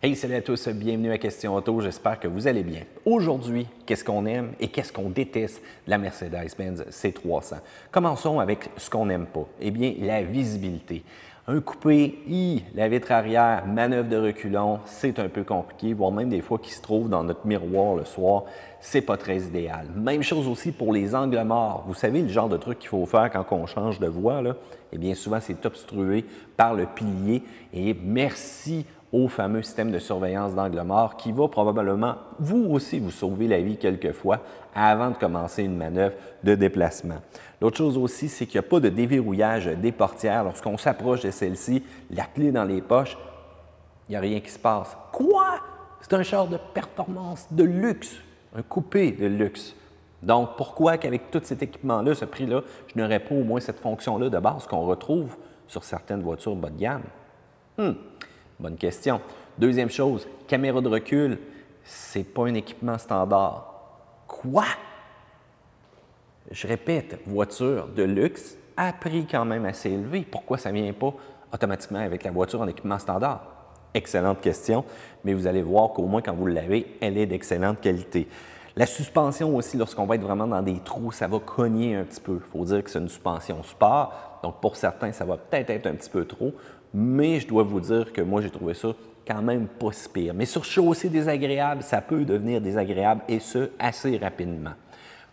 Hey, salut à tous, bienvenue à Question Auto, j'espère que vous allez bien. Aujourd'hui, qu'est-ce qu'on aime et qu'est-ce qu'on déteste de la Mercedes-Benz C300? Commençons avec ce qu'on n'aime pas. Eh bien, la visibilité. Un coupé, la vitre arrière, manœuvre de reculons, c'est un peu compliqué, voire même des fois qui se trouve dans notre miroir le soir, c'est pas très idéal. Même chose aussi pour les angles morts. Vous savez le genre de truc qu'il faut faire quand on change de voie, là? Eh bien, souvent, c'est obstrué par le pilier et merci au fameux système de surveillance d'angle mort qui va probablement, vous aussi, vous sauver la vie quelquefois avant de commencer une manœuvre de déplacement. L'autre chose aussi, c'est qu'il n'y a pas de déverrouillage des portières. Lorsqu'on s'approche de celle-ci, la clé dans les poches, il n'y a rien qui se passe. Quoi? C'est un char de performance de luxe, un coupé de luxe. Donc, pourquoi qu'avec tout cet équipement-là, ce prix-là, je n'aurais pas au moins cette fonction-là de base qu'on retrouve sur certaines voitures bas de gamme? Bonne question. Deuxième chose, caméra de recul, c'est pas un équipement standard. Quoi? Je répète, voiture de luxe à prix quand même assez élevé. Pourquoi ça ne vient pas automatiquement avec la voiture en équipement standard? Excellente question, mais vous allez voir qu'au moins quand vous l'avez, elle est d'excellente qualité. La suspension aussi, lorsqu'on va être vraiment dans des trous, ça va cogner un petit peu. Il faut dire que c'est une suspension sport, donc pour certains, ça va peut-être être un petit peu trop, mais je dois vous dire que moi, j'ai trouvé ça quand même pas si pire. Mais sur chaussée désagréable, ça peut devenir désagréable et ce, assez rapidement.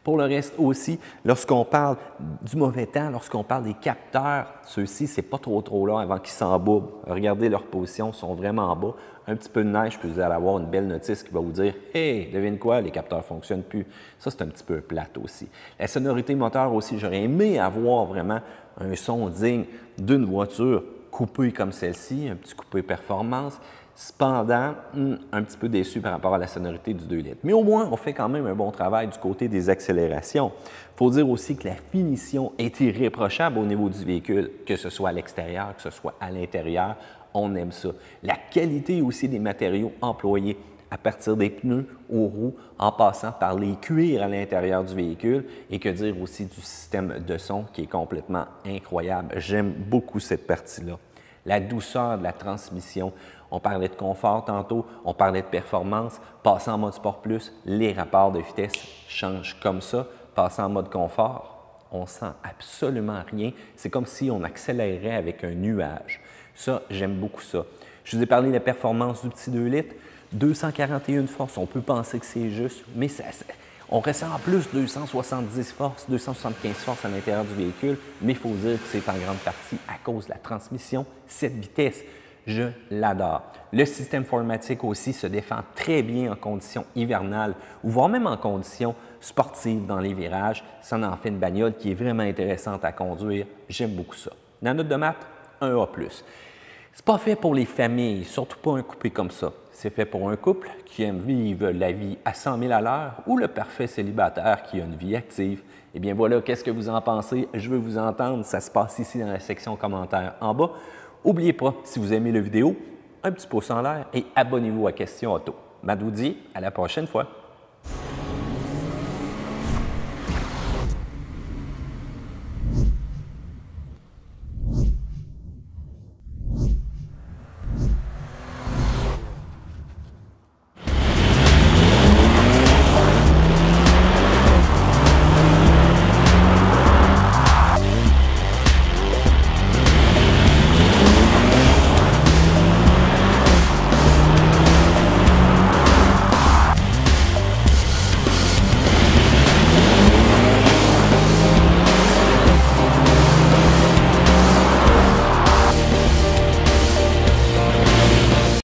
Pour le reste aussi, lorsqu'on parle du mauvais temps, lorsqu'on parle des capteurs, ceux-ci, c'est pas trop long avant qu'ils s'embourbent. Regardez leur position, ils sont vraiment en bas. Un petit peu de neige, puis vous allez avoir une belle notice qui va vous dire « Hey, devine quoi, les capteurs ne fonctionnent plus. » Ça, c'est un petit peu plate aussi. La sonorité moteur aussi, j'aurais aimé avoir vraiment un son digne d'une voiture coupée comme celle-ci, un petit coupé performance. Cependant, un petit peu déçu par rapport à la sonorité du 2 litres. Mais au moins, on fait quand même un bon travail du côté des accélérations. Il faut dire aussi que la finition est irréprochable au niveau du véhicule, que ce soit à l'extérieur, que ce soit à l'intérieur, on aime ça. La qualité aussi des matériaux employés, à partir des pneus aux roues, en passant par les cuirs à l'intérieur du véhicule, et que dire aussi du système de son qui est complètement incroyable. J'aime beaucoup cette partie-là. La douceur de la transmission. On parlait de confort tantôt, on parlait de performance. Passant en mode Sport Plus, les rapports de vitesse changent comme ça. Passant en mode confort, on sent absolument rien. C'est comme si on accélérait avec un nuage. Ça, j'aime beaucoup ça. Je vous ai parlé de la performance du petit 2 litres. 241 forces, on peut penser que c'est juste, mais on ressent en plus 270 forces, 275 forces à l'intérieur du véhicule, mais il faut dire que c'est en grande partie à cause de la transmission, cette vitesse. Je l'adore. Le système 4MATIC aussi se défend très bien en conditions hivernales ou voire même en conditions sportives dans les virages. Ça en fait une bagnole qui est vraiment intéressante à conduire. J'aime beaucoup ça. La note de maths, un A+. C'est pas fait pour les familles, surtout pas un coupé comme ça. C'est fait pour un couple qui aime vivre la vie à 100 000 à l'heure ou le parfait célibataire qui a une vie active. Eh bien voilà, qu'est-ce que vous en pensez? Je veux vous entendre. Ça se passe ici dans la section commentaires en bas. N'oubliez pas, si vous aimez la vidéo, un petit pouce en l'air et abonnez-vous à Question Auto. Matt vous dit à la prochaine fois.